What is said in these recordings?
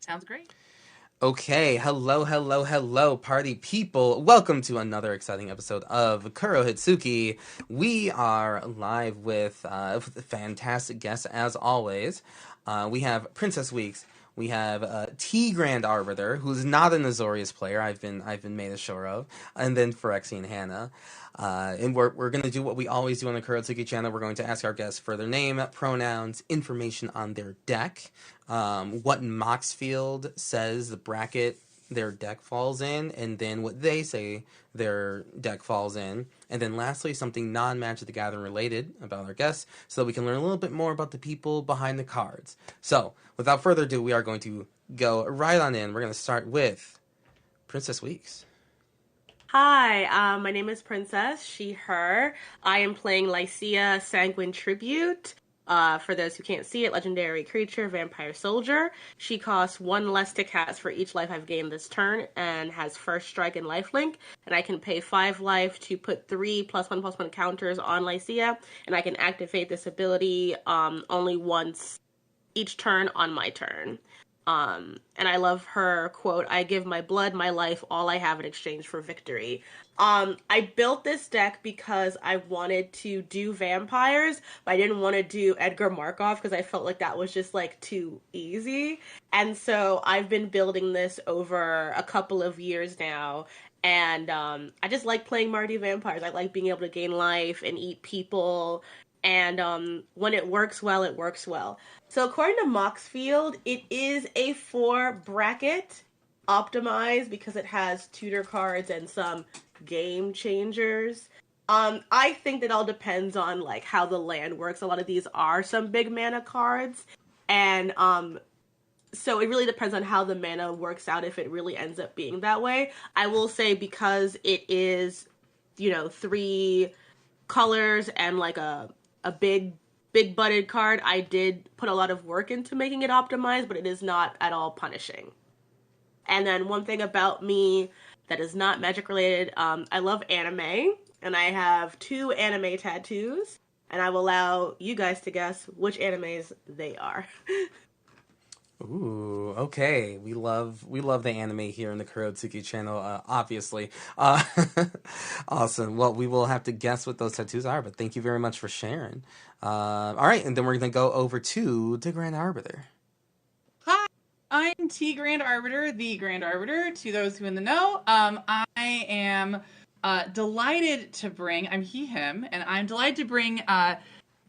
Sounds great. Okay, hello, party people. Welcome to another exciting episode of Kuro Hitsuki. We are live with fantastic guests as always. We have Princess Weeks. We have T Grand Arbiter, who's not an Azorius player. I've been made sure of, and then Phyrexian Hannah. And we're going to do what we always do on the Kurotsuki channel. We're going to ask our guests for their name, pronouns, information on their deck, what Moxfield says the bracket their deck falls in, and then what they say their deck falls in. And then lastly, something non-Magic the Gathering related about our guests, so that we can learn a little bit more about the people behind the cards. So, without further ado, we are going to go right on in. We're going to start with Princess Weeks. Hi, my name is Princess, she, her. I am playing Lycia Sanguine Tribute. For those who can't see it, legendary creature, vampire soldier. She costs one less to cast for each life I've gained this turn and has first strike and lifelink. And I can pay 5 life to put 3+1/+1 counters on Lycia. And I can activate this ability only once each turn on my turn. And I love her quote, "I give my blood, my life, all I have in exchange for victory." I built this deck because I wanted to do vampires, but I didn't want to do Edgar Markov because I felt like that was just like too easy. And so I've been building this over a couple of years now. And I just like playing Marty vampires. I like being able to gain life and eat people. And when it works well, it works well. So according to Moxfield, it is a 4 bracket optimized because it has tutor cards and some game changers. I think that all depends on like how the land works. A lot of these are some big mana cards, and so it really depends on how the mana works out if it really ends up being that way. I will say because it is, 3 colors and like a big butted card, I did put a lot of work into making it optimized, but it is not at all punishing. And then one thing about me that is not magic related, I love anime, and I have 2 anime tattoos, and I will allow you guys to guess which animes they are. Ooh, okay. We love the anime here in the Kurotsuki channel, obviously. Awesome. Well, we will have to guess what those tattoos are, but thank you very much for sharing. All right, and then we're gonna go over to the Grand Arbiter. Hi, I'm T Grand Arbiter, the Grand Arbiter. To those who in the know, I am delighted to bring. I'm he, him, and I'm delighted to bring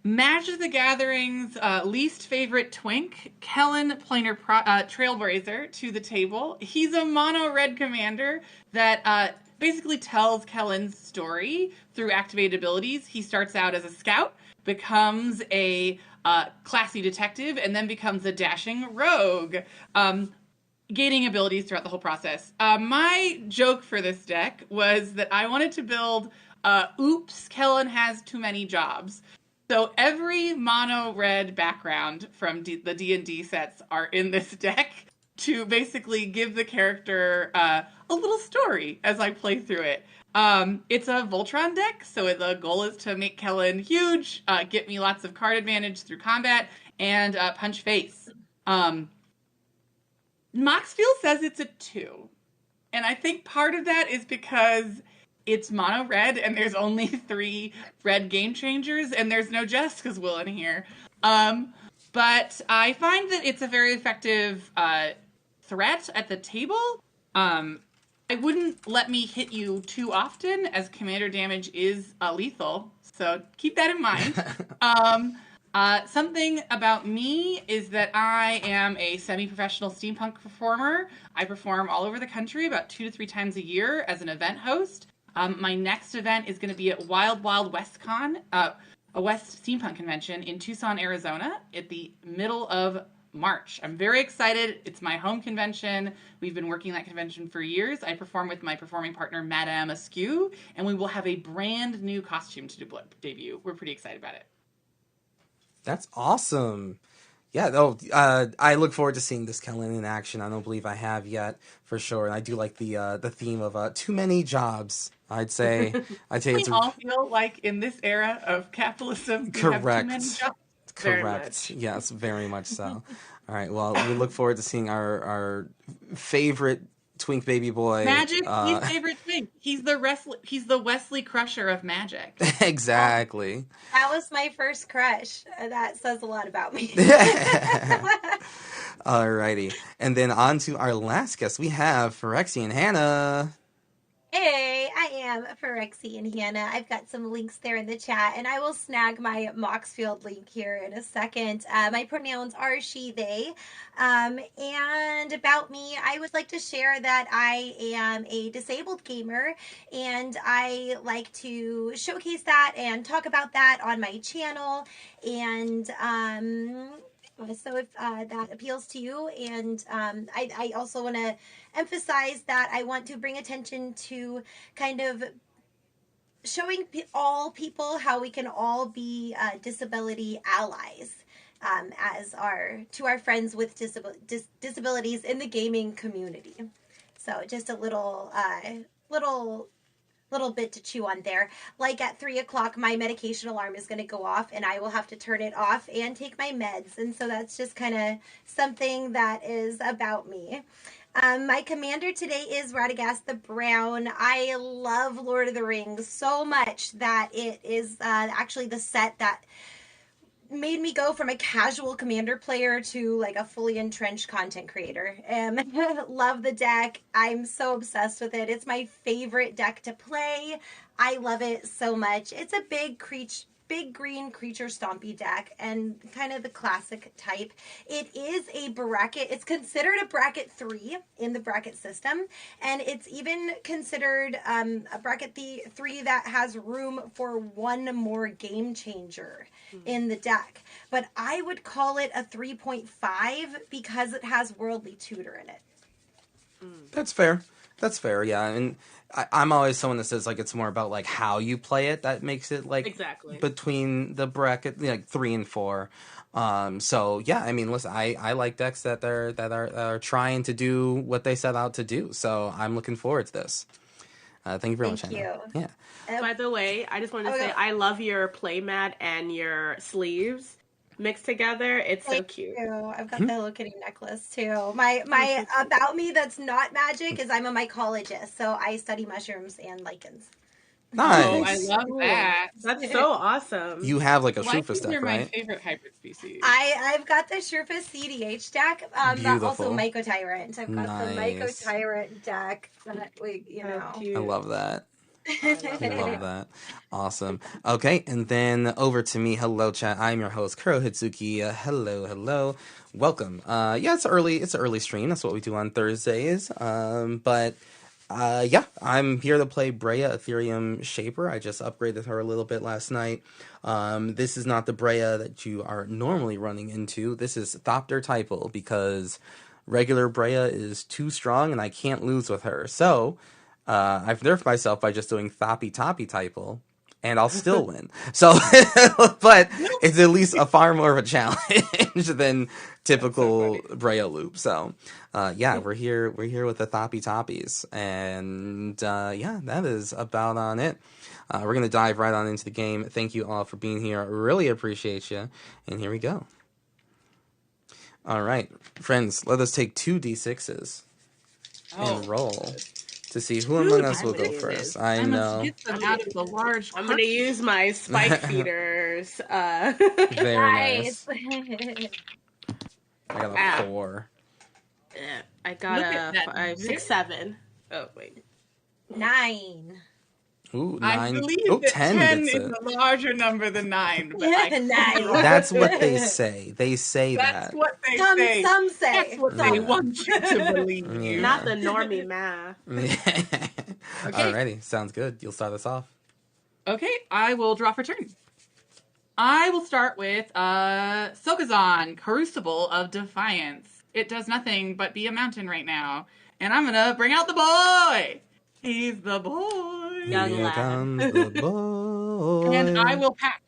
Magic the Gathering's least favorite twink, Kellen Planar Trailblazer, to the table. He's a mono red commander that basically tells Kellen's story through activated abilities. He starts out as a scout, becomes a classy detective, and then becomes a dashing rogue, gaining abilities throughout the whole process. My joke for this deck was that I wanted to build Oops, Kellen has too many jobs. So every mono red background from the D&D sets are in this deck to basically give the character a little story as I play through it. It's a Voltron deck, so the goal is to make Kellen huge, get me lots of card advantage through combat, and punch face. Moxfield says it's a 2. And I think part of that is because it's mono red and there's only 3 red game changers and there's no Jessica's Will in here. But I find that it's a very effective threat at the table. I wouldn't let me hit you too often as commander damage is lethal. So keep that in mind. Something about me is that I am a semi-professional steampunk performer. I perform all over the country about 2 to 3 times a year as an event host. My next event is going to be at Wild Wild WestCon, a West Steampunk convention in Tucson, Arizona, at the middle of March. I'm very excited. It's my home convention. We've been working that convention for years. I perform with my performing partner, Madame Askew, and we will have a brand new costume to debut. We're pretty excited about it. That's awesome. Yeah, I look forward to seeing this Kellen in action. I don't believe I have yet, for sure. And I do like the theme of too many jobs. I'd say We it's all feel like in this era of capitalism, we have too many correct. jobs. Very Correct. much. Yes, very much so. All right. Well, we look forward to seeing our favorite twink baby boy. Magic, his favorite thing. He's the Wesley Crusher of Magic. Exactly. That was my first crush. That says a lot about me. Alrighty. And then on to our last guest. We have Phyrexian Hannah. Hey, I am Phyrexy and Hannah. I've got some links there in the chat, and I will snag my Moxfield link here in a second. My pronouns are she, they. And about me, I would like to share that I am a disabled gamer, and I like to showcase that and talk about that on my channel. And so if that appeals to you, and I also want to emphasize that I want to bring attention to kind of showing all people how we can all be disability allies as to our friends with disabilities in the gaming community. So just a little bit to chew on there. Like at 3:00, my medication alarm is going to go off, and I will have to turn it off and take my meds. And so that's just kind of something that is about me. My commander today is Radagast the Brown. I love Lord of the Rings so much that it is actually the set that made me go from a casual commander player to like a fully entrenched content creator. Love the deck. I'm so obsessed with it. It's my favorite deck to play. I love it so much. It's a big green creature stompy deck and kind of the classic type. It is a bracket. It's considered a bracket 3 in the bracket system, and it's even considered a bracket 3 that has room for one more game changer in the deck. But I would call it a 3.5 because it has Worldly Tutor in it. That's fair. That's fair. Yeah, and I'm always someone that says like it's more about like how you play it that makes it like Exactly. between the bracket like 3 and 4. So yeah, I mean, listen, I like decks that are trying to do what they set out to do. So I'm looking forward to this. Thank you very much, Thank Hannah. you. Yeah. By the way, I just wanted to say I love your playmat and your sleeves mixed together. It's so cute. I've got the Hello Kitty necklace too. My about me that's not magic is I'm a mycologist, so I study mushrooms and lichens. Nice. Oh, I love that. That's so awesome. You have like a Shrufus Lichens deck, are my right? favorite hybrid species. I've got the Shrufus CDH deck, but also Beautiful. Myco Tyrant. I've got the Myco Nice. Tyrant deck that we, I love that. I love that. that. Awesome. Okay, and then over to me. Hello, chat. I'm your host, Kuro Hitsuki. Hello. Welcome. Yeah, it's early. It's an early stream. That's what we do on Thursdays. But yeah, I'm here to play Breya Ethereum Shaper. I just upgraded her a little bit last night. This is not the Breya that you are normally running into. This is Thopter Typal because regular Breya is too strong and I can't lose with her. So I've nerfed myself by just doing Thoppy Typal, and I'll still win. So, but it's at least a far more of a challenge than typical Breya loop. So, yeah, we're here with the Thoppies, and yeah, that is about on it. We're gonna dive right on into the game. Thank you all for being here. Really appreciate you. And here we go. All right, friends, let us take 2 d6s and roll to see who among us will go first. I know. Get them out of the large. I'm going to use my spike feeders. Very nice. I got a 4. I got Look at a that. 5, 6, 7. Oh, wait. 9. Ooh, 9. I believe oh, that 10 10 gets is it. a larger number than 9. But Nine. That's what they say. They say That's that. what they Some say. say. That's what they want you to believe. Yeah. Not the normie math. Alrighty, sounds good. You'll start us off. Okay, I will draw for turn. I will start with Sokazon, Crucible of Defiance. It does nothing but be a mountain right now. And I'm gonna bring out the boy! He's the boy! Young Here lad. comes the boy. And I will pack.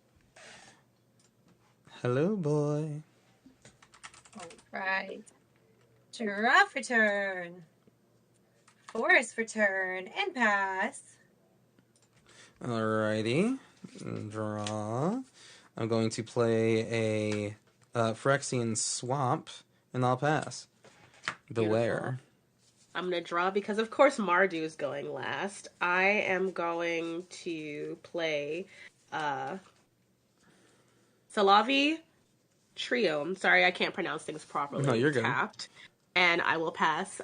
Hello, boy. Right. Draw for turn. Force for turn. And pass. Alrighty. Draw. I'm going to play a Phyrexian Swamp and I'll pass. Beware. I'm going to draw because, of course, Mardu is going last. I am going to play 𝔹𝕃ℂ𝔻 Trio. I'm sorry, I can't pronounce things properly. No, you're good. Tapped. And I will pass.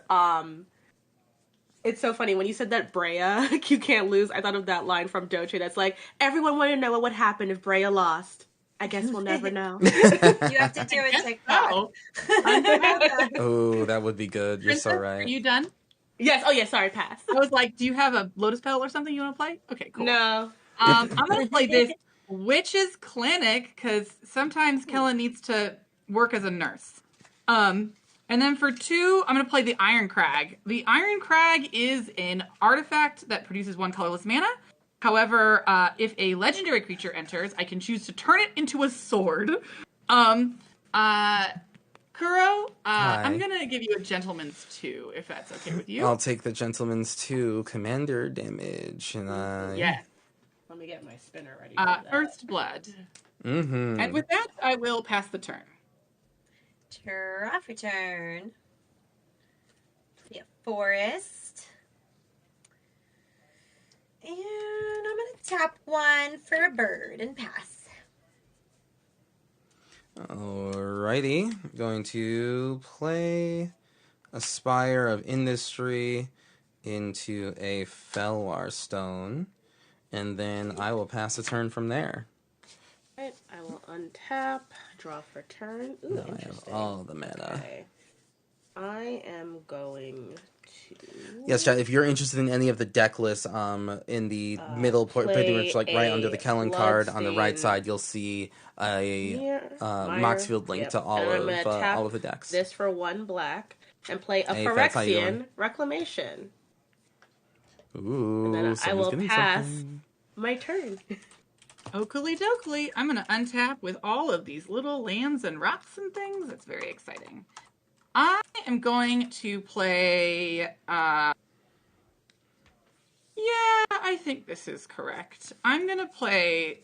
It's so funny. When you said that Brea, you can't lose, I thought of that line from Doche that's like, everyone wanted to know what would happen if Brea lost. I guess we'll never know. You have to do a TikTok. Oh, Oh, that would be good. You're so Princess, right. Are you done? Yes. Oh, yeah. Sorry, pass. I was like, do you have a Lotus Petal or something you want to play? Okay, cool. No. I'm going to play this Witch's Clinic because sometimes Kellen needs to work as a nurse. And then for 2, I'm going to play the Iron Crag. The Iron Crag is an artifact that produces 1 colorless mana. However, if a legendary creature enters, I can choose to turn it into a sword. Kuro, I'm going to give you a Gentleman's 2, if that's okay with you. I'll take the Gentleman's 2 commander damage. And Yes. Let me get my spinner ready for that. First Blood. Mm-hmm. And with that, I will pass the turn. Draw for turn. Play a forest. And I'm going to tap 1 for a bird and pass. Alrighty. Going to play a Spire of Industry into a Felwar Stone. And then I will pass a turn from there. Right, I will untap, draw for turn. Ooh, Now I have interesting. all the mana. Okay. I am going to... Yes, chat, if you're interested in any of the deck lists, in the middle, pretty much like right under the Kellen card on the right side, you'll see a Moxfield link to all of the decks. This for 1 black and play a Hey, Fats, how you Phyrexian doing? Reclamation. Ooh, And then I someone's will getting pass something. my turn. Oakley dokley. I'm going to untap with all of these little lands and rocks and things. It's very exciting. I am going to play... yeah, I think this is correct. I'm going to play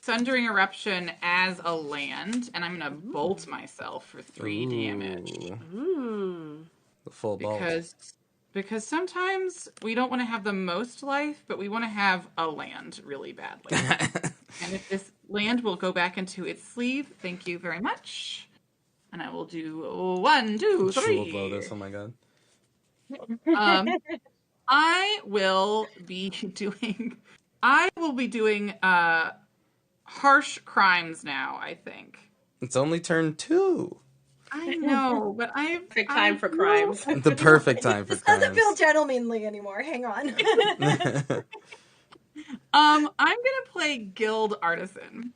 Sundering Eruption as a land, and I'm going to bolt myself for 3 damage. The full bolt. Because sometimes we don't want to have the most life, but we want to have a land really badly. And if this land will go back into its sleeve, thank you very much. And I will do 1, 2, 3. Jewel Lotus, oh my god. I will be doing harsh crimes now, I think. It's only turn 2. I know, but Perfect time for crimes. The perfect time for This doesn't crimes. feel gentlemanly anymore. Hang on. I'm gonna play Guild Artisan.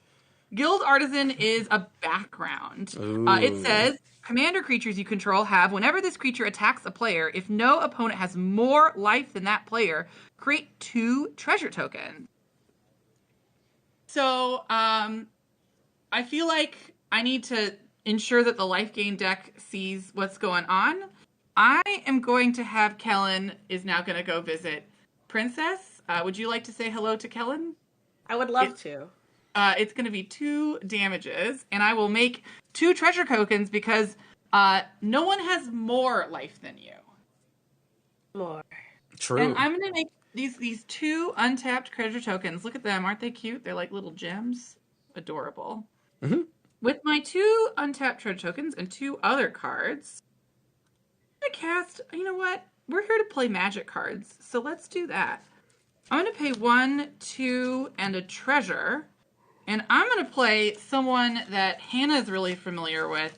Guild Artisan is a background. It says, commander creatures you control have, whenever this creature attacks a player, if no opponent has more life than that player, create 2 treasure tokens. So, I feel like I need to ensure that the life gain deck sees what's going on. I am going to have Kellen is now going to go visit Princess. Would you like to say hello to Kellen? I would love to. It's going to be 2 damages, and I will make 2 treasure tokens because no one has more life than you. More. True. And I'm going to make these 2 untapped treasure tokens. Look at them. Aren't they cute? They're like little gems. Adorable. Mm-hmm. With my 2 untapped treasure tokens and 2 other cards, I'm going to cast... You know what? We're here to play magic cards, so let's do that. I'm going to pay 1, 2, and a treasure. And I'm going to play someone that Hannah is really familiar with,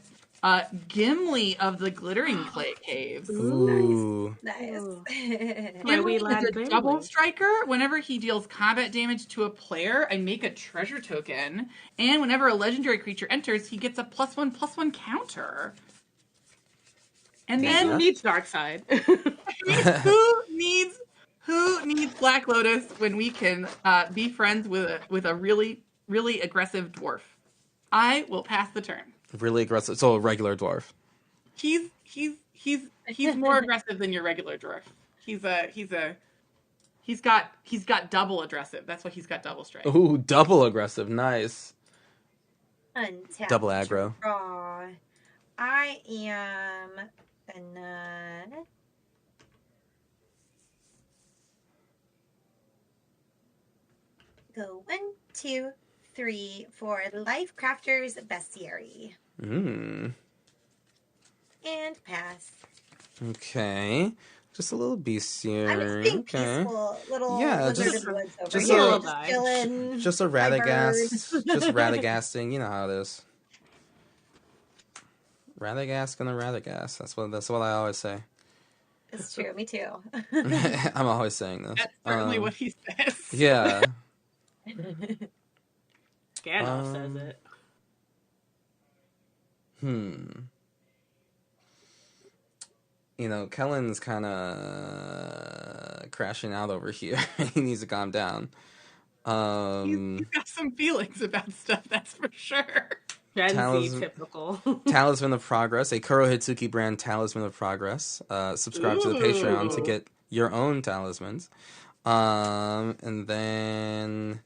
Gimli of the Glittering Clay Caves. Ooh. Nice. Gimli is a Gimli. double striker. Whenever he deals combat damage to a player, I make a treasure token. And whenever a legendary creature enters, he gets a +1/+1 counter. And then Who needs Dark Side? who needs Black Lotus when we can be friends with a really, really aggressive dwarf? I will pass the turn. Really aggressive. So a regular dwarf. He's more aggressive than your regular dwarf. He's got double aggressive. That's why he's got double strike. Ooh, double aggressive. Nice. Untap. Double aggro. Draw. I am gonna go 1, 2, 3 for Life Crafters Bestiary. Mm. And pass. Okay. Just a little I'm bestiary. just being Okay. peaceful, little Yeah, lizard just- in the woods over just here. a- Just chilling. Just a my Radagast. Just Radagasting. You know how it is. Radagast gonna Radagast. That's what I always say. It's true. Me too. I'm always saying this. That's certainly what he says. Yeah. Gandalf says it. You know, Kellen's kind of crashing out over here. He needs to calm down. He's got some feelings about stuff, that's for sure. Gen Z typical. Talisman of Progress, a Kuro Hitsuki brand Talisman of Progress. Subscribe to the Patreon to get your own talismans. And then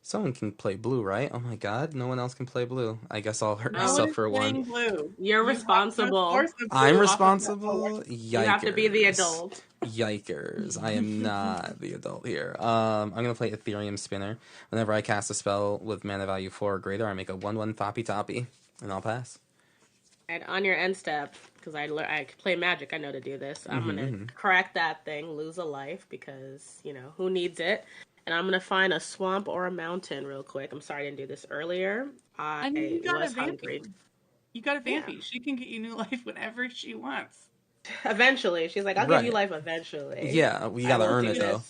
someone can play blue, right? Oh my god, no one else can play blue. I guess I'll hurt myself for one. Blue. You're responsible. I'm responsible? Yikers. You have to be the adult. Yikers. I am not the adult here. I'm going to play Ethereum Spinner. Whenever I cast a spell with mana value 4 or greater, I make a 1/1 Foppy Toppy, and I'll pass. And on your end step, because I play Magic, I know to do this. I'm going to crack that thing, lose a life, because, you know, who needs it? And I'm going to find a swamp or a mountain real quick. I'm sorry I didn't do this earlier. I was hungry. You got a Vampy. Yeah. She can get you new life whenever she wants. Eventually. She's like, I'll give you life eventually. Yeah, we got to earn it, though.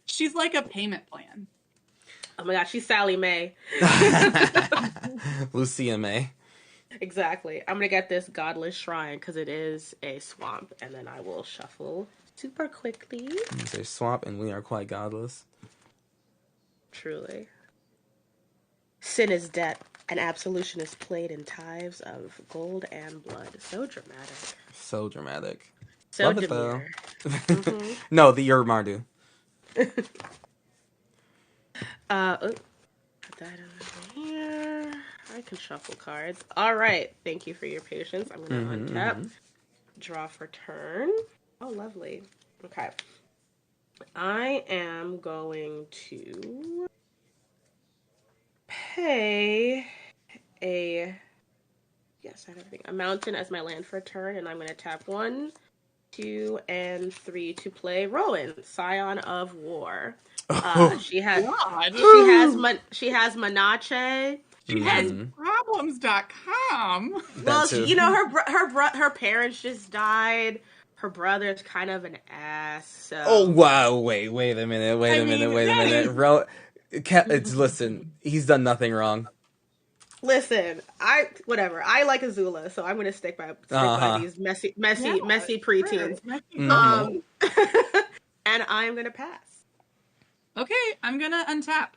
She's like a payment plan. Oh my god, she's Sally Mae. Lucia May. Exactly. I'm going to get this Godless Shrine because it is a swamp. And then I will shuffle super quickly. It's a swamp and we are quite godless. Truly. Sin is debt, and absolution is played in tithes of gold and blood. So dramatic. So dramatic. So Love demure. it, though. No, the Mardu. Put that over here. I can shuffle cards. All right. Thank you for your patience. I'm going to untap. Draw for turn. Oh, lovely. Okay. I am going to pay a mountain as my land for a turn, and I'm going to tap 1, 2, and 3 to play Rowan, Scion of War. She has Manache. She has problems.com. Well, you know, her parents just died. Her brother's kind of an ass. So. Oh wow! Wait a minute. Listen, he's done nothing wrong. Listen, I like Azula, so I'm gonna stick by these messy preteens. And I'm gonna pass. Okay, I'm gonna untap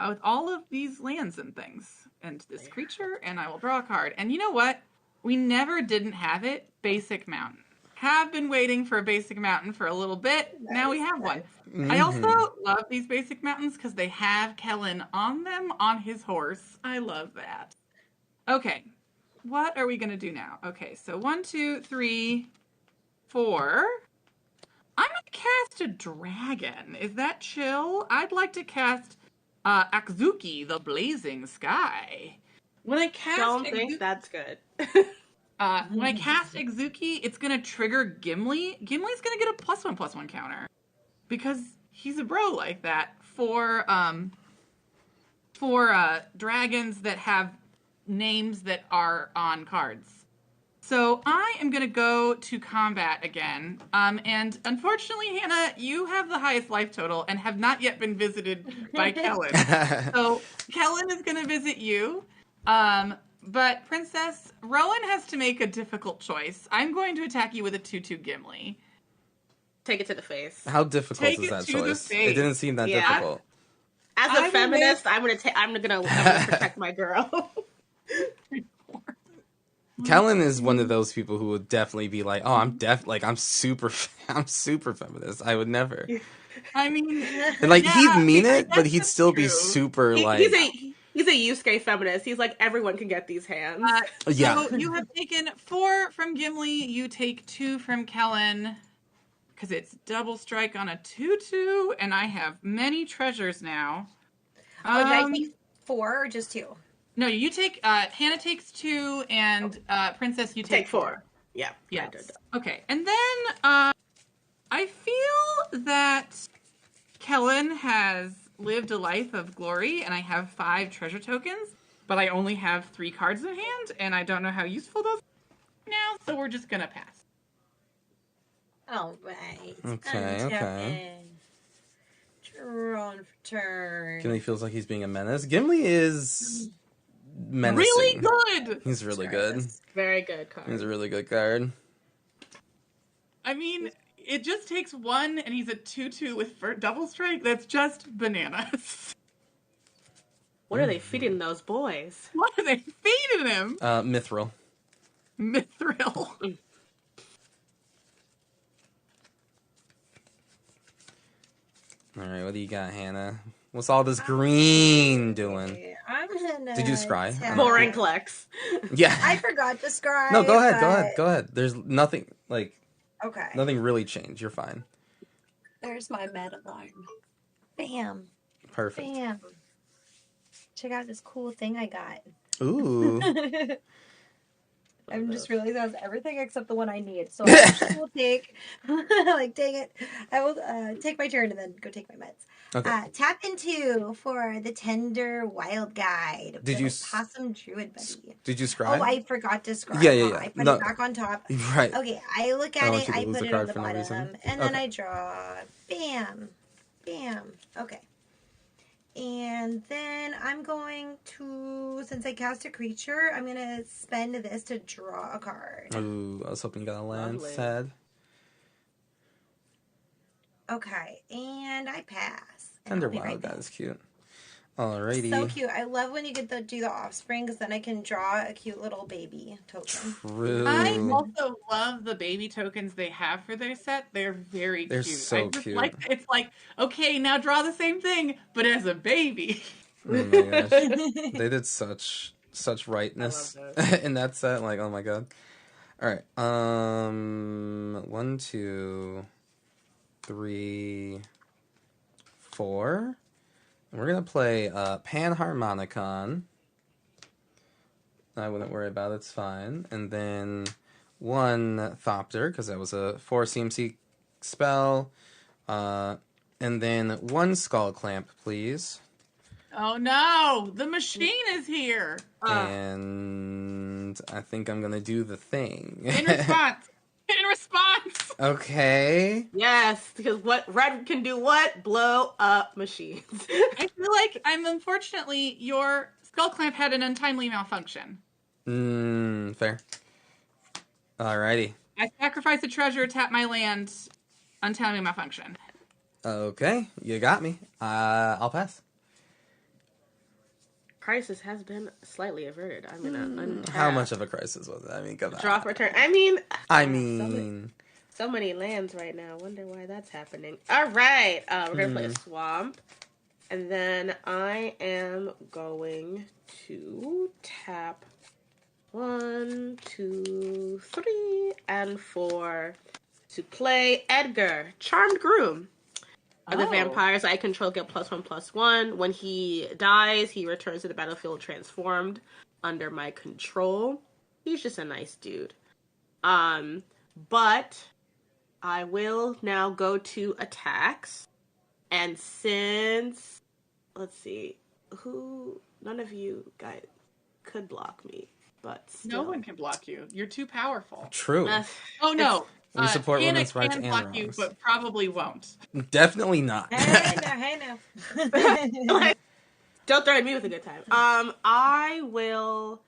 with all of these lands and things and this creature, and I will draw a card. And you know what? We never didn't have it. Basic Mountain. Have been waiting for a Basic Mountain for a little bit. Now we have one. I also love these Basic Mountains because they have Kellen on them on his horse. I love that. Okay, what are we going to do now? Okay, so 1, 2, 3, 4. I'm going to cast a dragon. Is that chill? I'd like to cast Akzuki, the Blazing Sky. When I cast don't think that's good. When I cast Akzuki, it's going to trigger Gimli. Gimli's going to get a +1/+1 counter because he's a bro like that for dragons that have names that are on cards. So I am going to go to combat again. And unfortunately, Hannah, you have the highest life total and have not yet been visited by Kellen. So Kellen is going to visit you. But Princess, Rowan has to make a difficult choice. I'm going to attack you with a 2/2 Gimli. Take it to the face. How difficult is that choice? It didn't seem that difficult. As a feminist, I'm gonna protect my girl. Kellen is one of those people who would definitely be like, "Oh, I'm super feminist. I would never." I mean, and like he'd mean it, but he'd still be super He's a Yusuke feminist. He's like, everyone can get these hands. Yeah. So you have taken 4 from Gimli. You take 2 from Kellen. Because it's double strike on a 2/2, and I have many treasures now. Oh, did I take 4 or just 2? No, you take, Hannah takes 2, and Princess, you take 4. Yeah. Yes. Okay, and then I feel that Kellen has lived a life of glory, and I have 5 treasure tokens, but I only have 3 cards in hand, and I don't know how useful those are now, so we're just gonna pass. All right. Okay, okay. Drawn for turn. Gimli feels like he's being a menace. Gimli is menacing. Really good! He's really good. Very good card. He's a really good card. I mean, it just takes 1, and he's a 2/2 with double strike. That's just bananas. What are they feeding those boys? What are they feeding him? Mithril. Mithril. All right, what do you got, Hannah? What's all this green doing? I'm gonna. Did you scry? More Inklex. Yeah. I forgot to scry. No, go ahead, but... go ahead. There's nothing, Okay. nothing really changed. You're fine. There's my med alarm. Bam. Perfect. Bam. Check out this cool thing I got. Ooh. I'm just realizing that's everything except the one I need. So I will take, like, dang it. I will take my turn and then go take my meds. Okay. Tap into for the Tender Wild Guide. Did you Possum Druid Buddy. Did you scry? Oh, I forgot to scry. Yeah. I put it back on top. Right. Okay, I look I at want it, you to I lose put a it card on the for no bottom, reason. and then Okay. I draw. Bam. Bam. Okay. And then I'm going to, since I cast a creature, I'm going to spend this to draw a card. Ooh, I was hoping you got a land. Lovely. Sad. Okay, and I pass. And Tender I'll be Wild right Guy back. is cute. Alrighty. So cute. I love when you get to do the offspring because then I can draw a cute little baby token. True. I also love the baby tokens they have for their set. They're very They're cute. so I just cute. like it's like, okay, now draw the same thing, but as a baby. Oh my gosh. They did such rightness I love in that set. Like, oh my god. Alright. 1, 2, 3, 4. We're gonna play Panharmonicon. I wouldn't worry about it, it's fine. And then 1 Thopter, because that was a 4 CMC spell. And then 1 Skull Clamp, please. Oh no, the machine is here. And I think I'm gonna do the thing. In response. In response. Okay. Yes, because what red can do what? Blow up machines. I feel like unfortunately your skull clamp had an untimely malfunction. Fair. Alrighty. I sacrifice a treasure, tap my land, untimely malfunction. Okay, you got me. I'll pass. Crisis has been slightly averted. I'm gonna untap. How much of a crisis was it? I mean, come on. Drop return. So many lands right now. Wonder why that's happening. All right, we're gonna play a swamp, and then I am going to tap 1, 2, 3, and 4 to play Edgar, Charmed Groom. The vampires I control get +1/+1. When he dies, he returns to the battlefield transformed under my control. He's just a nice dude. But I will now go to attacks. And since, let's see, none of you guys could block me, but still. No one can block you. You're too powerful. True. Oh no. We support Hannah women's rights can and block you, wrongs. but probably won't. Definitely not. Hey now. Don't threaten me with a good time. I will.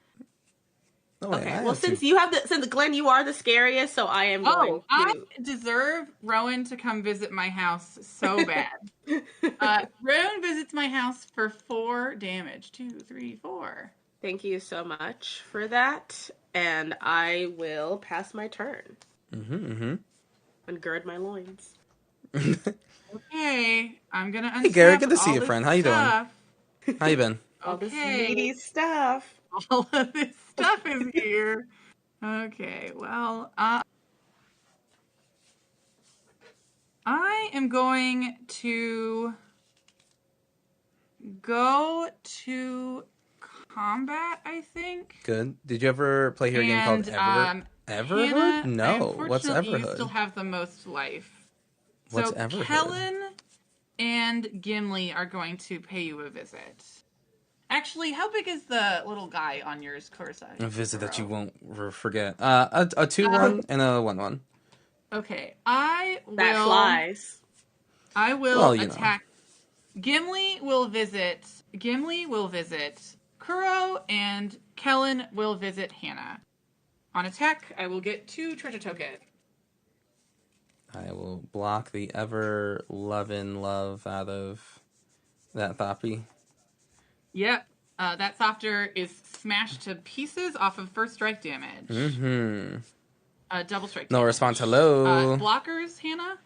No way, Okay. I Well, have since Glenn, you are the scariest, so I am going I to. deserve Rowan to come visit my house so bad. Rowan visits my house for 4 damage. 2, 3, 4. Thank you so much for that, and I will pass my turn. And gird my loins. Okay, I'm gonna. Hey, Gary, good to untap see all you, this friend. How you doing? stuff. How you been? All this Okay. meaty stuff. All of this stuff is here. Okay, well, I am going to go to combat, I think. Good. Did you ever play here a game called Everhood? Hannah, No. What's unfortunately, you still Everhood? have the most life. What's So Everhood? Kellen and Gimli are going to pay you a visit. Actually, how big is the little guy on yours, Corsa? A visit that you won't forget. A 2-1 and a 1-1. Okay, I That will. flies. I will Well, you know. attack. Gimli will visit Kuro, and Kellen will visit Hannah. On attack, I will get 2 treasure tokens. I will block the ever-loving love out of that Thoppy. Yep. That softer is smashed to pieces off of first strike damage. Mm-hmm. Double strike No damage. response. Hello. Blockers, Hannah?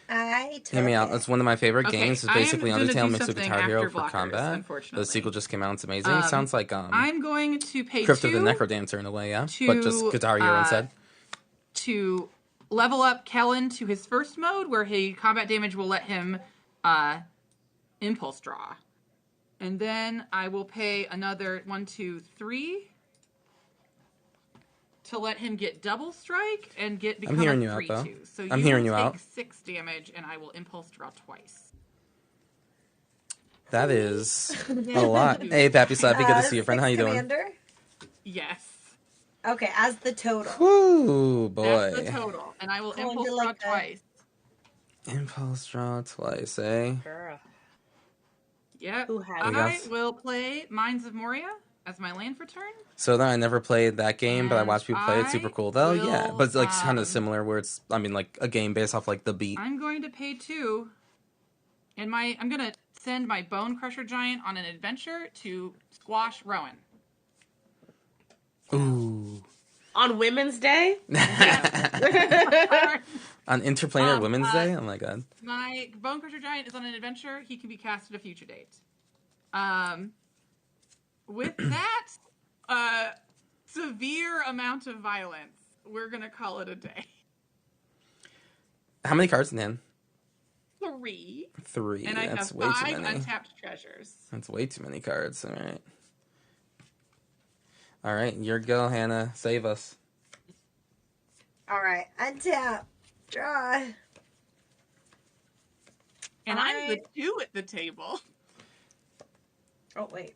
I took Hear me out. it. It's one of my favorite Okay, games. It's I am basically gonna Undertale do mixed with something Guitar Hero after for blockers, combat. unfortunately. The sequel just came out. It's amazing. It sounds like I'm going to pay Crypt of the 2 Necrodancer in a way, yeah? But just Guitar Hero instead. to level up Kellen to his first mode, where combat damage will let him impulse draw. And then I will pay another 1, 2, 3 to let him get double strike and become hearing a you out, 3-2. though. So I'm you hearing will you take out. 6 damage, and I will impulse draw twice. That is a lot. Hey, Pappy Slappy, good to see you, friend. How you doing? Commander? Yes. Okay, as the total. Whoo, boy. That's the total. And I will Going impulse to, draw like, twice. Impulse draw twice, eh? Girl. Yep. Who has I it? will play Mines of Moria as my land for turn. So then I never played that game, but I And watched people play it. Super cool, though. Yeah, will, but it's like kind of similar where it's, I mean, like a game based off like the beat. I'm going to pay 2. And I'm going to send my Bone Crusher Giant on an adventure to squash Rowan. Ooh. On Women's Day? On Interplanar Women's Day? Oh my god. My Bone Crusher Giant is on an adventure. He can be cast at a future date. With that severe amount of violence, we're going to call it a day. How many cards in hand? 3. 3. And I That's have way too 5 many. untapped treasures. That's way too many cards. All right. All right, your go, Hannah. Save us. All right, untap, draw. And I'm the 2 at the table. Oh wait.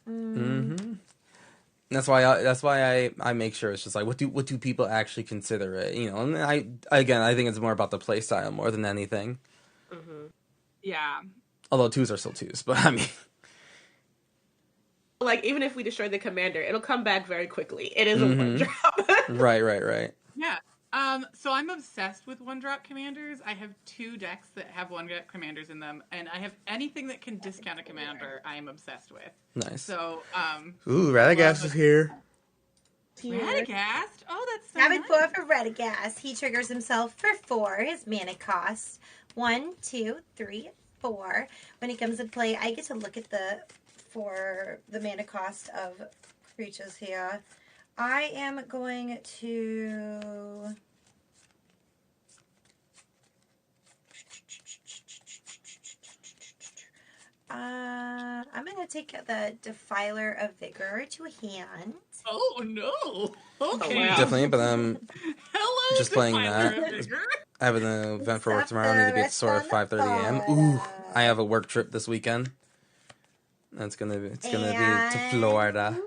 Mm-hmm. That's why I make sure it's just like what do people actually consider it, you know? And I think it's more about the play style more than anything. Mm-hmm. Yeah. Although 2s are still 2s, but I mean, like even if we destroy the commander, it'll come back very quickly. It is a 1-drop. right. Yeah. So I'm obsessed with 1-drop commanders. I have 2 decks that have 1-drop commanders in them, and I have anything that can discount a commander. I am obsessed with. Nice. So, ooh, Radagast is here. Radagast? Oh, that's so Having nice. 4 for Radagast. He triggers himself for 4. His mana cost 1, 2, 3, 4. When he comes in play, I get to look at the mana cost of creatures here. I am going to I'm going to take the Defiler of Vigor to a hand. Oh, no. Okay. wow. Definitely, but Hello, just playing Defiler that. of Vigor. I have an event for work tomorrow. I need to be at the store at 5:30 a.m. Ooh, I have a work trip this weekend. It's gonna be to Florida.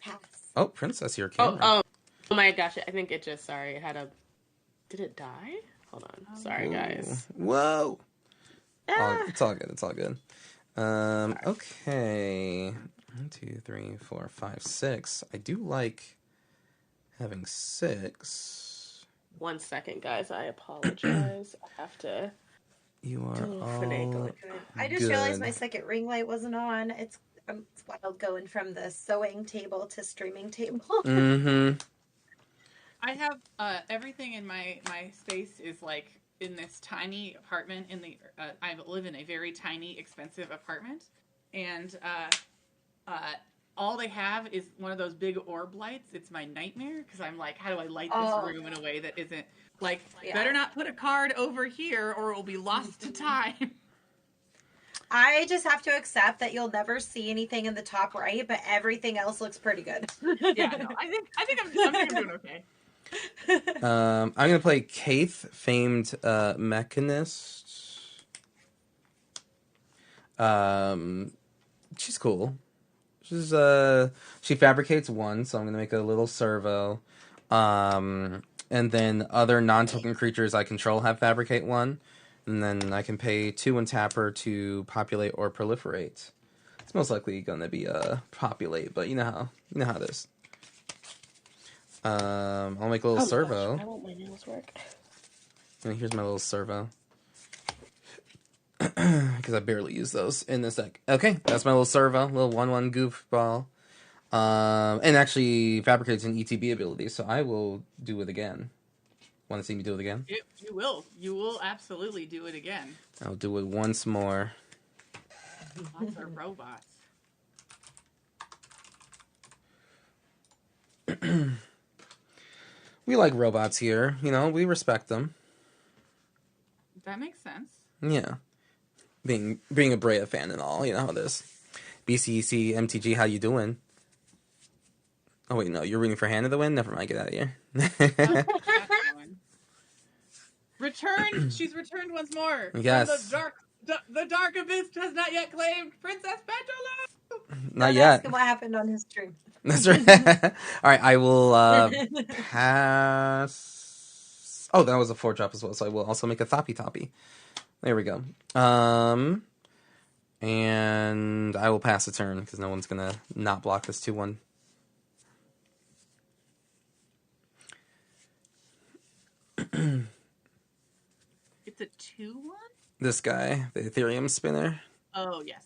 Pass. Oh, Princess, your camera. Oh my gosh! I think it just it had a. Did it die? Hold on. Sorry, guys. Whoa. Ah. It's all good. It's all good. Okay. 1, 2, 3, 4, 5, 6. I do like having 6. 1 second, guys. I apologize. I have to. You are all Good. I just good. realized my second ring light wasn't on. It's wild going from the sewing table to streaming table. Mm-hmm. I have everything in my space is like in this tiny apartment I live in a very tiny, expensive apartment, and all they have is one of those big orb lights. It's my nightmare because I'm like, how do I light this room in a way that isn't like, better not put a card over here or it will be lost to time. I just have to accept that you'll never see anything in the top right, but everything else looks pretty good. Yeah, no, I think I'm doing okay. I'm gonna play 𝔹𝕃, famed mechanist. She's cool. She's she fabricates one, so I'm gonna make a little servo. And then other non-token creatures I control have fabricate one, and then I can pay 2 and tap her to populate or proliferate. It's most likely gonna be populate, but you know how it is. I'll make a little servo. I want my nails work. And here's my little servo. Because I barely use those in this deck. Okay, that's my little servo, little 1/1 goofball. And actually fabricates an ETB ability, so I will do it again. Want to see me do it again? You will. You will absolutely do it again. I'll do it once more. Lots of robots. We like robots here, we respect them. That makes sense. Yeah. Being a Brea fan and all, you know how it is. BCEC, MTG, how you doing? Oh wait, no, you're rooting for Hannah to win? Never mind, get out of here. Returned! She's returned once more! Yes. From the dark abyss has not yet claimed Princess Petula! Not yet. Ask him what happened on his stream. That's right. Alright, I will pass... Oh, that was a 4-drop as well, so I will also make a Thoppy. There we go. And I will pass a turn, because no one's gonna not block this 2/1. It's a 2/1? This guy, the Ethereum spinner. Oh, yes.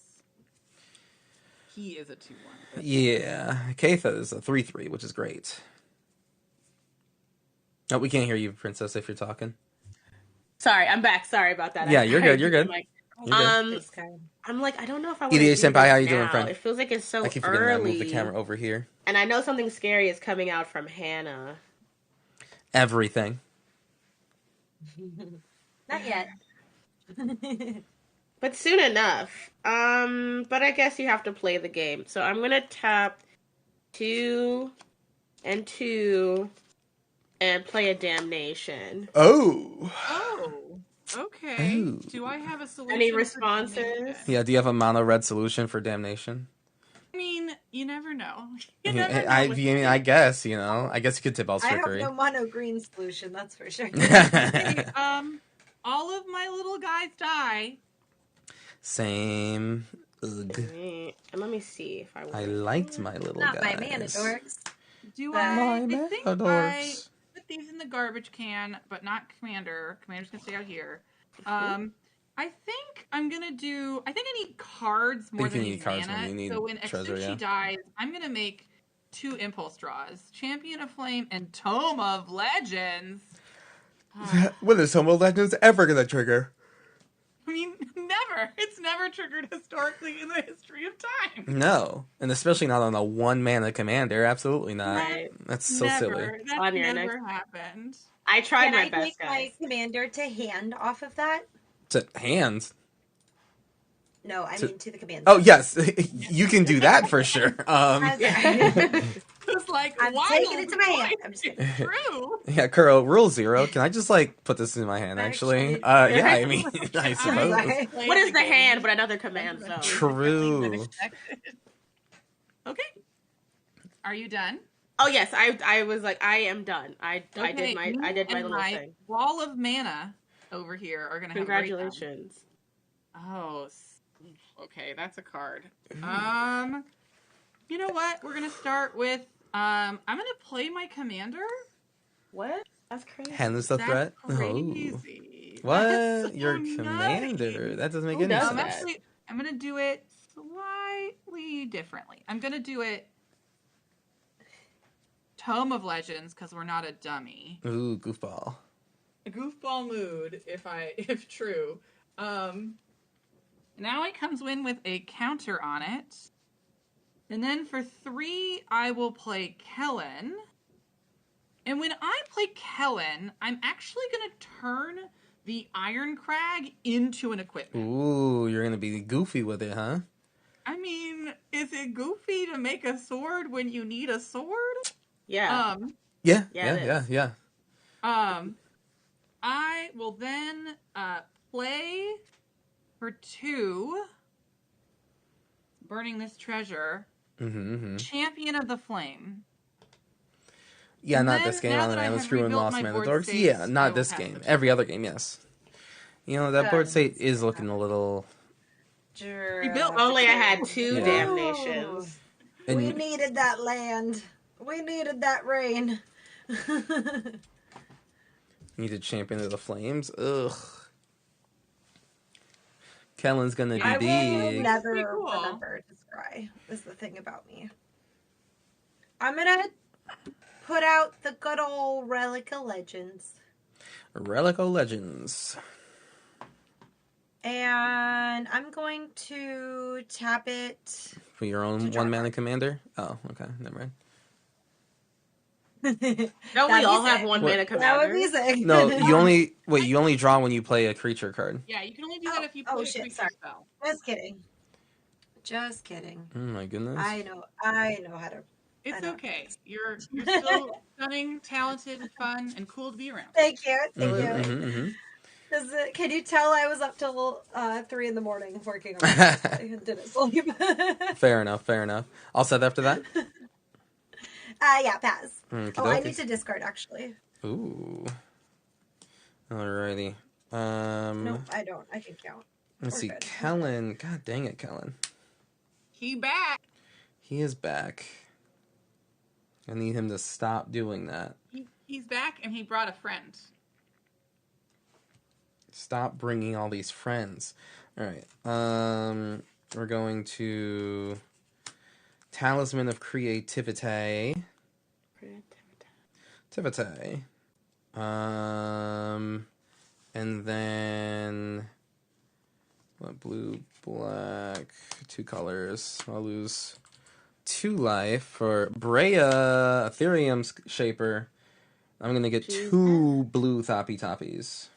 He is a 2/1. Yeah. 𝔹𝕃 is a 3/3, which is great. Oh, we can't hear you, Princess, if you're talking. Sorry, I'm back. Sorry about that. Yeah, you're good. You're good. I'm like, I don't know if I want to EDA do Senpai, this how you now. doing, friend? It feels like it's so I keep forgetting early. I move the camera over here. And I know something scary is coming out from Hannah. Everything. Not yet. But soon enough. But I guess you have to play the game. So I'm gonna tap 2 and 2 and play a damnation. Oh. Okay. Ooh. Do I have a solution? Any for responses? damnation? Yeah, do you have a mono red solution for damnation? I mean, you never know. I guess, I guess you could tip all I have trickery. no mono green solution, that's for sure. Okay, all of my little guys die. Same. Ugh. And let me see if I want. I liked my little Not guys. my mana dorks. Do My I think mana I dorks. put these in the garbage can, but not Commander. Commander's gonna stay out here. I think I'm gonna do. I think I need cards more than need cards mana. more than you need So when treasure, Exuchi yeah. dies, I'm gonna make 2 impulse draws: Champion of Flame and Tome of Legends. When is Tome of Legends ever gonna trigger? I mean, never. It's never triggered historically in the history of time. No, and especially not on a 1-mana commander. Absolutely not. Right. That's so never. silly. That's On your never happened. I tried Can my I best, take guys. my commander to hand off of that? To hands. No, I mean to the commander. Oh yes, you can do that for sure. Just like I'm wild taking it to my hand. choice. I'm just kidding. It's true. Yeah, Kuro, rule 0. Can I just put this in my hand? Actually, yeah. I mean, I suppose. Sorry. What is the hand but another command zone? True. Okay. Are you done? Oh yes, I was like, I am done. I did my and little thing. Wall of mana over here are gonna have a great time. Congratulations. Oh, okay, that's a card. You know what? We're gonna start with. I'm gonna play my commander. What? That's crazy. Hannah's the threat. That's crazy. What? That's so Your nutty. commander? That doesn't make Who any does sense. that? I'm gonna do it slightly differently. I'm gonna do it Tome of Legends because we're not a dummy. Ooh, goofball. goofball mood, if true. Now it comes in with a counter on it. And then for 3, I will play Kellen. And when I play Kellen, I'm actually going to turn the Iron Crag into an equipment. Ooh, you're going to be goofy with it, huh? I mean, is it goofy to make a sword when you need a sword? Yeah. Yeah. I will then play for 2, burning this treasure, Champion of the Flame. Yeah, And not then, this game. now On that the I Island have Screw and rebuilt Lost my Man of the board Dorks. states, Yeah, I not will this pass game. the turn. Every other game, yes. You know, that board state is looking a little... Rebuilt. Only I had 2 Yeah. damnations. We And needed that land. We needed that rain. need to Champion of the Flames. Ugh. Kellen's gonna be I will big. never Pretty cool. remember to scry, is the thing about me. I'm gonna put out the good old Relic of Legends. Relic of Legends. And I'm going to tap it. For your own draw 1-mana commander? Oh, okay. Never mind. Don't we That'd all be have sick. 1 mana That would be commander? sick. No, you only draw when you play a creature card. Yeah, you can only do that if you play a creature Sorry. spell. Just kidding. Just kidding. Oh my goodness. I know how to. It's I know. okay. You're still stunning, talented, fun, and cool to be around. Thank you. Mm-hmm. Can you tell I was up till 3 a.m. working on my play and didn't sleep? Fair enough. All set after that? Yeah, pass. Okey Oh, I dokey. need to discard actually. Ooh. Alrighty. No, I don't. I can count. Let's We're see. good. Kellen. God dang it, Kellen. He back. He is back. I need him to stop doing that. He's back, and he brought a friend. Stop bringing all these friends. Alright. We're going to Talisman of Creativity. Tivity. And then what, blue, black, 2 colors. I'll lose 2 life for Brea Ethereum Shaper. I'm gonna get 2 blue Toppies.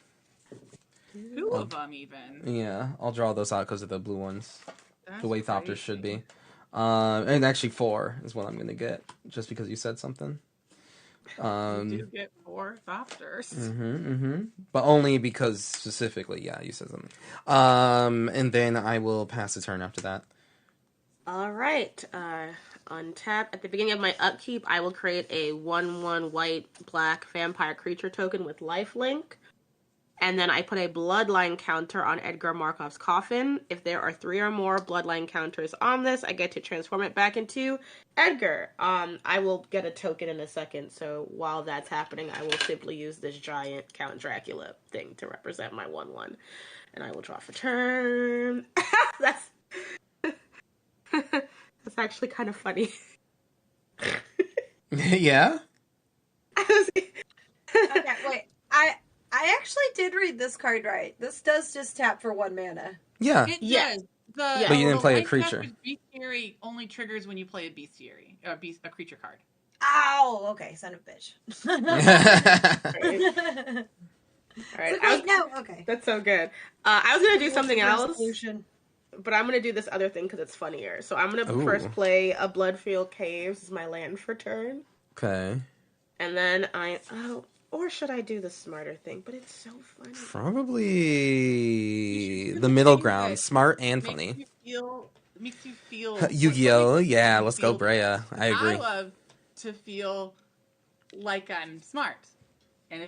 2 of them, even. Yeah, I'll draw those out because of the blue ones. That's The way Thopters crazy. should be. And actually 4 is what I'm gonna get, just because you said something. You do get 4 Thopters. But only because specifically, yeah, you said something. And then I will pass the turn after that. All right. Untap. At the beginning of my upkeep, I will create a 1/1 white black vampire creature token with lifelink. And then I put a bloodline counter on Edgar Markov's coffin. If there are 3 or more bloodline counters on this, I get to transform it back into Edgar. I will get a token in a second, so while that's happening, I will simply use this giant Count Dracula thing to represent my 1/1. And I will draw for turn. That's actually kind of funny. Yeah? Okay, wait. I actually did read this card right. This does just tap for 1 mana. Yeah. It Yeah. does. But you didn't play a life creature. package Bestiary only triggers when you play a bestiary, a creature card. Ow! Okay, son of a bitch. All right. Wait, no, okay. That's so good. I was going to do something else, Resolution. but I'm going to do this other thing because it's funnier. So I'm going to first play a Bloodfield Caves as my land for turn. Okay. And then or should I do the smarter thing? But it's so funny. Probably the middle ground. Smart and funny. Makes you feel Yu-Gi-Oh! Yeah, let's go feel Brea. I agree. I love to feel like I'm smart. And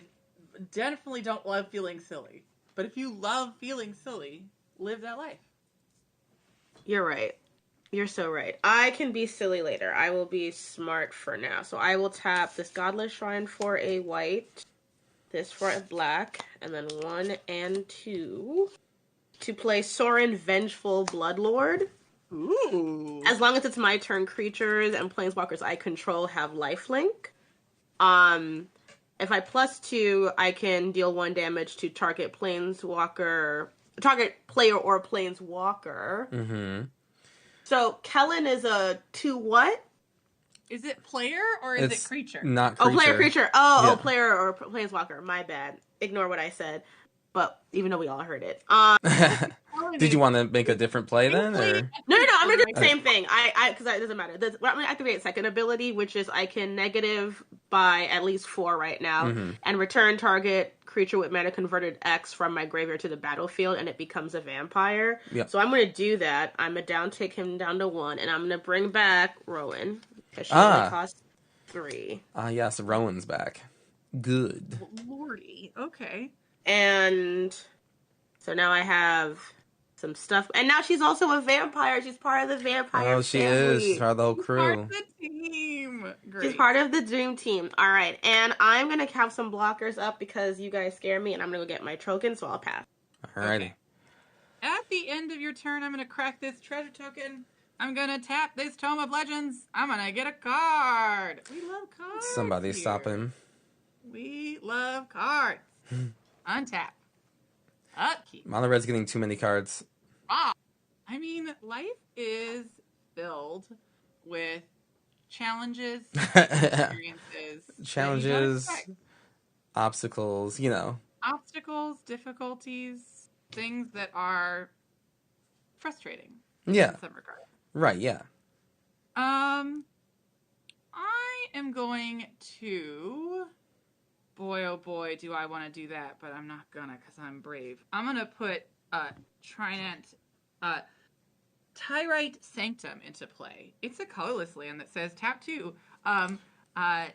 definitely don't love feeling silly. But if you love feeling silly, live that life. You're right. You're so right. I can be silly later. I will be smart for now. So I will tap this Godless Shrine for a white, this for a black, and then 1 and 2 to play Sorin Vengeful Bloodlord. Ooh. As long as it's my turn, creatures and planeswalkers I control have lifelink. And If I +2, I can deal 1 damage to target player or planeswalker. Mm-hmm. So Kellen is a 2 what? Is it player or is it creature? Not creature. Oh, player-creature. Oh, Yeah. oh, player or planeswalker. My bad. Ignore what I said. But even though we all heard it. Did you want to make a different play then? Or? No, I'm gonna do the same thing. Because it doesn't matter. I'm gonna activate second ability, which is I can negative by at least 4 right now, and return target creature with mana converted X from my graveyard to the battlefield, and it becomes a vampire. Yep. So I'm gonna do that. I'm gonna take him down to 1, and I'm gonna bring back Rowan because she only costs 3. Yes, Rowan's back. Good. Lordy. Okay. And so now I have some stuff. And now she's also a vampire. She's part of the vampire family. She is. She's part of the whole crew. Part of the team. Great. She's part of the dream team. All right. And I'm going to have some blockers up because you guys scare me, and I'm going to go get my token, so I'll pass. Alrighty. Okay. At the end of your turn, I'm going to crack this treasure token. I'm going to tap this Tome of Legends. I'm going to get a card. We love cards. Somebody's here. stopping. We love cards. Untap. Upkeep. Mono Red's getting too many cards. Ah. I mean, life is filled with challenges, experiences. Challenges, obstacles, Obstacles, difficulties, things that are frustrating. Yeah. In some regard. Right, yeah. I am going to... Boy, oh boy, do I want to do that, but I'm not gonna because I'm brave. I'm gonna put Trinant Tyrite Sanctum into play. It's a colorless land that says tap 2.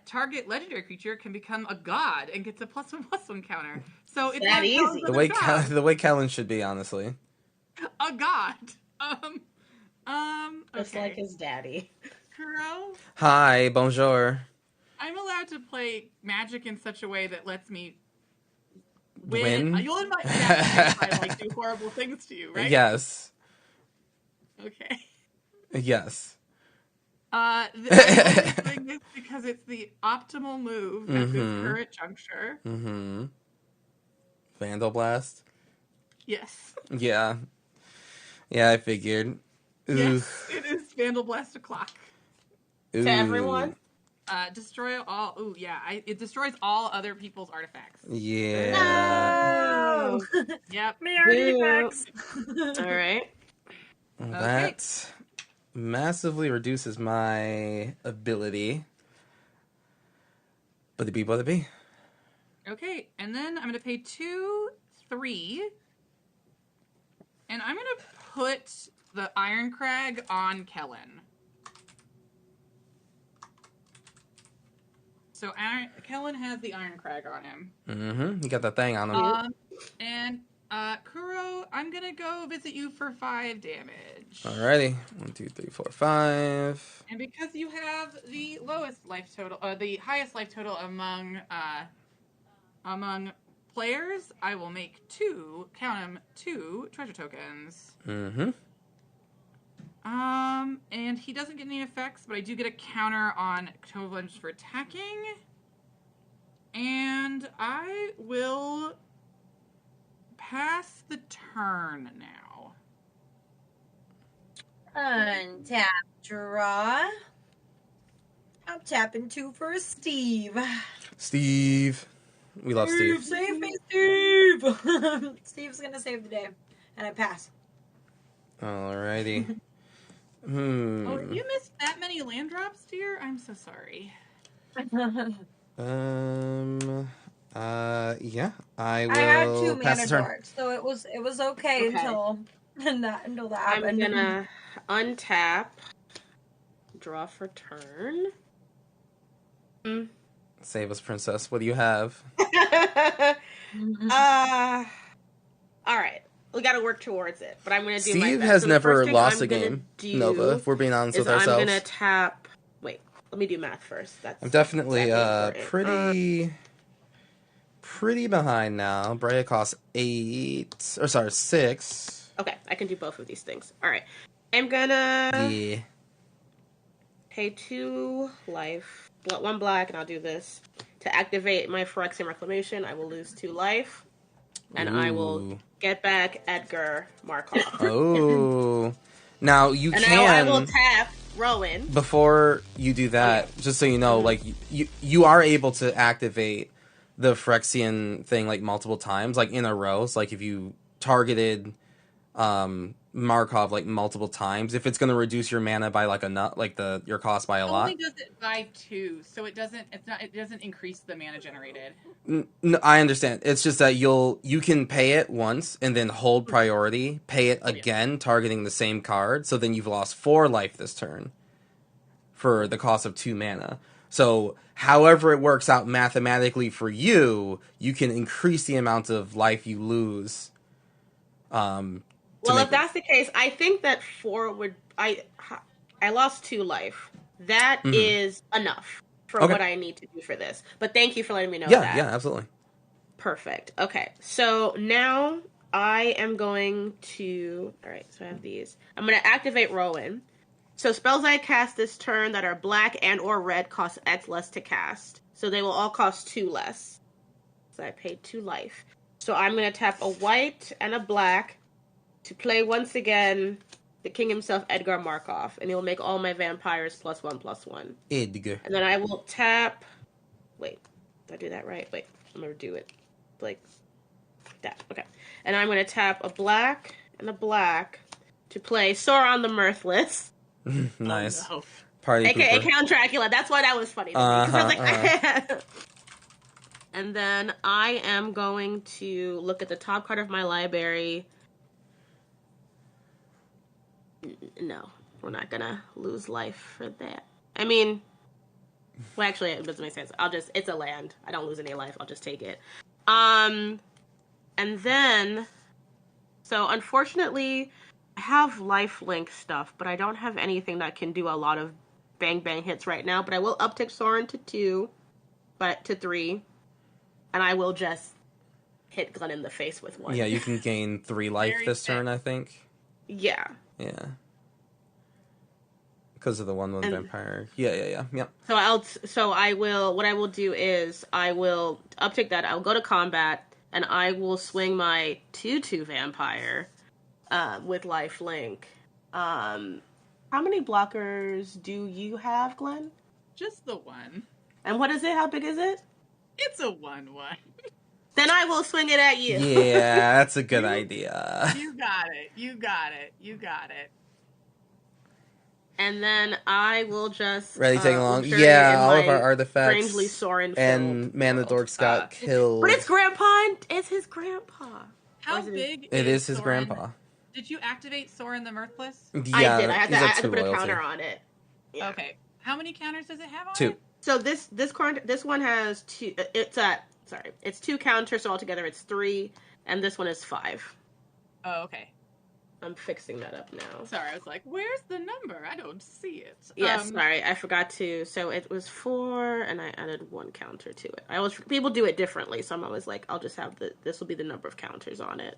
Target legendary creature can become a god and gets a +1/+1 counter. So it's that easy. The way Kellen should be, honestly. A god. Just okay. like his daddy. Kuro, Hi, bonjour. I'm allowed to play Magic in such a way that lets me win. Win? You'll invite me if I do horrible things to you, right? Yes. Okay. Yes. I'm only doing this because it's the optimal move at this current juncture. Mm-hmm. Vandal Blast? Yes. Yeah. Yeah, I figured. Yes, it is Vandal Blast o'clock. To everyone? Destroy all... Ooh, yeah. It destroys all other people's artifacts. Yeah. No! Yep. Me artifacts. All right. That massively reduces my ability. But the be. Okay, and then I'm going to pay 2, 3. And I'm going to put the Iron Crag on Kellen. So Kellen has the Iron Crag on him. Mm-hmm. You got that thing on him. And Kuro, I'm gonna go visit you for 5 damage. Alrighty. 1, 2, 3, 4, 5. And because you have the lowest life total, the highest life total among players, I will make 2 treasure tokens. Mm-hmm. And he doesn't get any effects, but I do get a counter on Tome of Legends for attacking. And I will pass the turn now. Untap, draw. I'm tapping 2 for Steve. Steve. We love Steve. Save me, Steve! Steve's gonna save the day. And I pass. Alrighty. Oh, you missed that many land drops, dear? I'm so sorry. Yeah. I will I had 2 pass mana the turn. dorks, so it was okay. until that I'm happened. gonna untap, draw for turn. Save us, princess. What do you have? All right. We got to work towards it, but I'm going to do my Steve best. has So the never first thing lost I'm a gonna game, do Nova, if we're being honest with I'm ourselves. going to tap... Wait, let me do math first. That's I'm definitely exactly pretty behind now. Brea costs 6. Okay, I can do both of these things. All right. I'm going to Yeah. pay 2 life one black, and I'll do this. To activate my Phyrexian Reclamation, I will lose 2 life. And I will get back Edgar Markov. Oh. Now, you and can... I will tap Rowan. Before you do that, just so you know, like, you are able to activate the Phyrexian thing, like, multiple times, like, in a row. So, like, if you targeted Markov, like, multiple times, if it's going to reduce your mana by, like, your cost by a lot. It only does it by 2, so it doesn't increase the mana generated. No, I understand. It's just that you can pay it once and then hold priority, pay it again, targeting the same card, so then you've lost 4 life this turn for the cost of 2 mana. So, however it works out mathematically for you, you can increase the amount of life you lose. Well, if that's the case, I think that 4 would... I lost 2 life. That is enough for what I need to do for this. But thank you for letting me know that. Yeah, absolutely. Perfect. Okay, so now I am going to... Alright, so I have these. I'm going to activate Rowan. So spells I cast this turn that are black and or red cost X less to cast. So they will all cost 2 less. So I paid 2 life. So I'm going to tap a white and a black to play once again the king himself, Edgar Markov. And he'll make all my vampires +1/+1. Edgar. And then I will tap... Wait, did I do that right? Wait, I'm going to do it like that. Okay. And I'm going to tap a black and a black to play Sauron the Mirthless. Nice. Oh, no. Party AKA pooper. Count Dracula. That's why that was funny to me. 'Cause I was like, And then I am going to look at the top card of my library. No, we're not gonna lose life for that. I mean, well, actually, it doesn't make sense. It's a land. I don't lose any life. I'll just take it. And then, so unfortunately, I have lifelink stuff, but I don't have anything that can do a lot of bang bang hits right now. But I will uptick Soren to 2, but to 3, and I will just hit Glenn in the face with 1. Yeah, you can gain 3 life Very this turn, sick. I think. Yeah. Yeah. Because of the 1/1 vampire. Yeah. So I will, what I will do is I will uptick that. I'll go to combat and I will swing my 2/2 vampire with lifelink. How many blockers do you have, Glenn? Just the 1. And what is it? How big is it? It's a 1/1. Then I will swing it at you. Yeah, that's a good idea. You got it. And then I will just... Ready, take along? luxury Yeah, in all of my our artifacts. strangely Soren And Man the Dorks got killed. But it's Grandpa. It's his grandpa. How big It is his Soren? grandpa. Did you activate Soren the Mirthless? Yeah, I did. I had to put loyalty. a counter on it. Yeah. Okay. How many counters does it have on 2. it? So this one has 2. It's 2 counters. So altogether it's 3, and this one is 5. Oh, okay. I'm fixing that up now. Sorry, I was like, where's the number? I don't see it. Yes, sorry, I forgot to. So it was 4, and I added 1 counter to it. People do it differently, so I'm always like, I'll just have this will be the number of counters on it.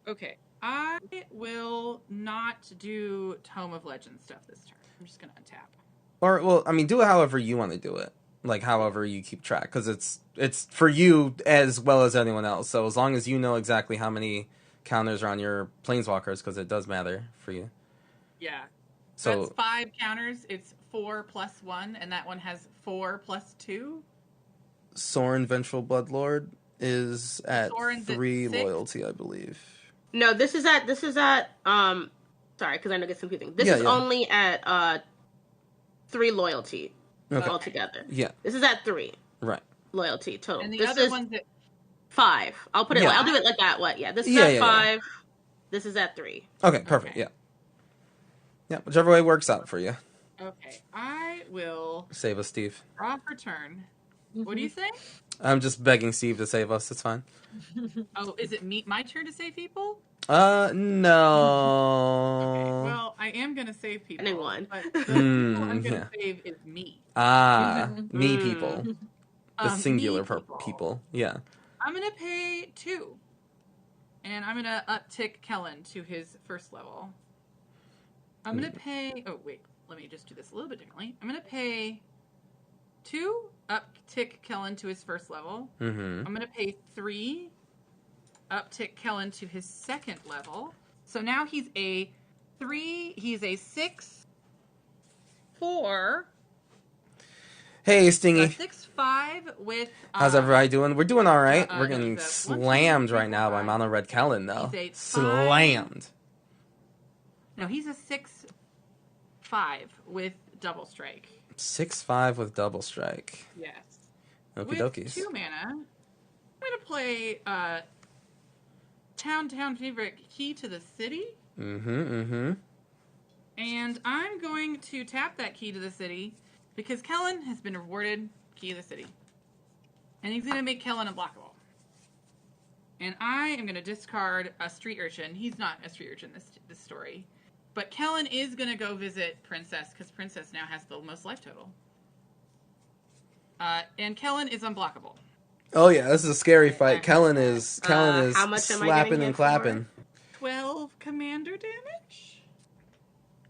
Okay. I will not do Tome of Legend stuff this turn. I'm just going to untap. Or, well, I mean, do it however you want to do it. Like, however you keep track. Because it's for you as well as anyone else. So as long as you know exactly how many counters are on your planeswalkers, because it does matter for you. Yeah. So that's 5 counters. It's 4 + 1, and that one has 4 + 2. Soren Vengeful Bloodlord is at Soren's 3 at 6? loyalty, I believe. No, this is at sorry, because I know it's confusing. This is only at 3 loyalty altogether. Yeah. This is at 3. Right. Loyalty total. And the this other is one's at 5. I'll put it. I'll do it like that. What? Yeah. This is at 5. This is at 3. Okay. Perfect. Okay. Yeah. Whichever way works out for you. Okay. I will Save us, Steve. draw for turn. What do you say? I'm just begging Steve to save us. It's fine. Oh, is it my turn to save people? No. Okay, well, I am going to save people. Anyone. But the people I'm going to save is me. Me people. The singular me people. Yeah. I'm going to pay 2. And I'm going to uptick Kellen to his 1st level. I'm going to pay... Oh, wait. Let me just do this a little bit differently. I'm going to pay 2, uptick Kellen to his first level. Mm-hmm. I'm going to pay 3, uptick Kellen to his second level. So now he's a 3, he's a 6, 4. Hey, Stingy. 6-5 with. How's everybody doing? We're doing all right. We're no, getting he's a slammed 1, 2, 3, right now by 4, Mono Red Kellen, though. He's a 5. Slammed. No, he's a 6-5 with double strike. 6-5 with double strike. Yes. Okie With dokies. 2 mana, I'm going to play Town Favorite Key to the City. Mm-hmm. And I'm going to tap that Key to the City because Kellen has been rewarded Key to the City. And he's going to make Kellen unblockable. And I am going to discard a Street Urchin. He's not a Street Urchin this story. But Kellen is going to go visit Princess because Princess now has the most life total. And Kellen is unblockable. Oh yeah, this is a scary fight. Kellen is how much am I slapping getting and hit clapping. 12 commander damage?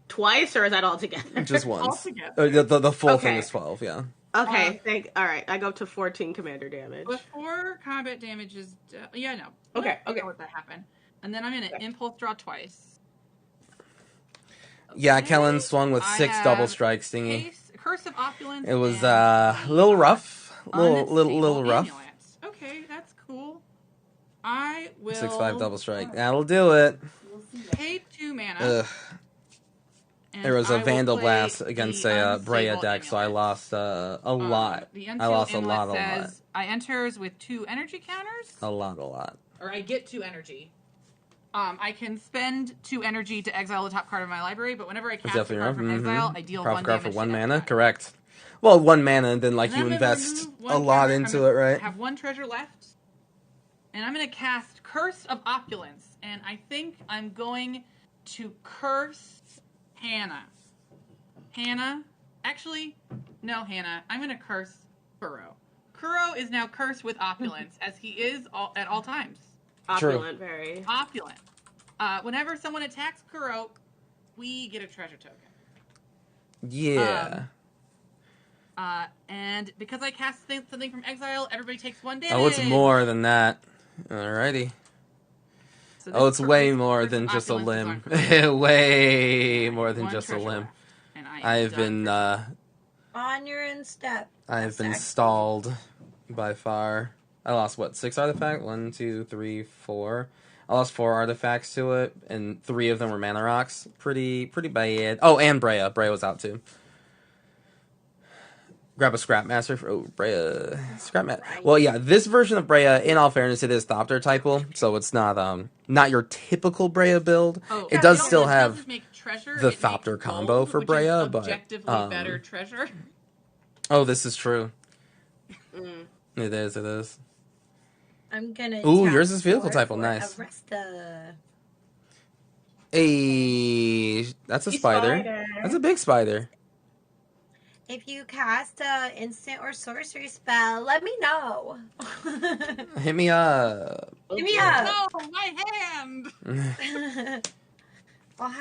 Twice, or is that all together? Just once. Altogether. The full Okay. thing is 12, yeah. Okay, all right, I go up to 14 commander damage. Before combat damage is... yeah, no. Okay. I know what that happened. And then I'm going to impulse draw twice. Yeah, Okay. Kellen swung with I 6 have double strikes, Stingy. Curse of Opulence. It was and a little rough. Little Unstable rough. Amulet. Okay, that's cool. I will... 6-5 double strike. That'll do it. Pay 2 mana. Ugh. and There was I a will Vandal play Blast against the a Brea Unstable deck, so I Amulet. lost a lot. The I Unstable lost a Amulet lot. says I enters with 2 energy counters. A lot. Or I get 2 energy. I can spend 2 energy to exile the top card of my library, but whenever I cast a Definitely card from right. exile, I deal Profit 1 card damage for 1 to that mana, guy. correct. Well, 1 mana, and then And you I'm gonna invest remove 1 a lot counter. into it, right? I have 1 treasure left. And I'm going to cast Curse of Opulence. And I think I'm going to curse Hannah. Actually, no, Hannah. I'm going to curse Kuro. Kuro is now cursed with opulence, as he is at all times. Opulent, very. Opulent. Whenever someone attacks Kuro, we get a treasure token. Yeah. And because I cast something from exile, everybody takes 1 damage. Oh, it's more than that. Alrighty. So Oh, this it's way Curse more of than just a Opulence limb. is on Kuro. Way more than 1 just a treasure limb. left, and I am I've done been for On your end step. I've been Exactly. stalled by far. I lost what, 6 artifacts? 1, 2, 3, 4. I lost 4 artifacts to it, and 3 of them were mana rocks. Pretty bad. Oh, and Brea. Brea was out too. Grab a Scrap Master for Brea. Scrap Master. Well, yeah, this version of Brea, in all fairness, it is Thopter typal, so it's not your typical Brea build. Oh, It does also still doesn't have make treasure, the it makes Thopter combo gold, for which Brea, is but objectively better treasure. Oh, this is true. Mm. It is. I'm gonna. Ooh, tap yours is vehicle 4 type. for Nice. Arresta. Hey, that's a spider. That's a big spider. If you cast a instant or sorcery spell, let me know. Hit me up. Hit me up. No, my hand! I'll have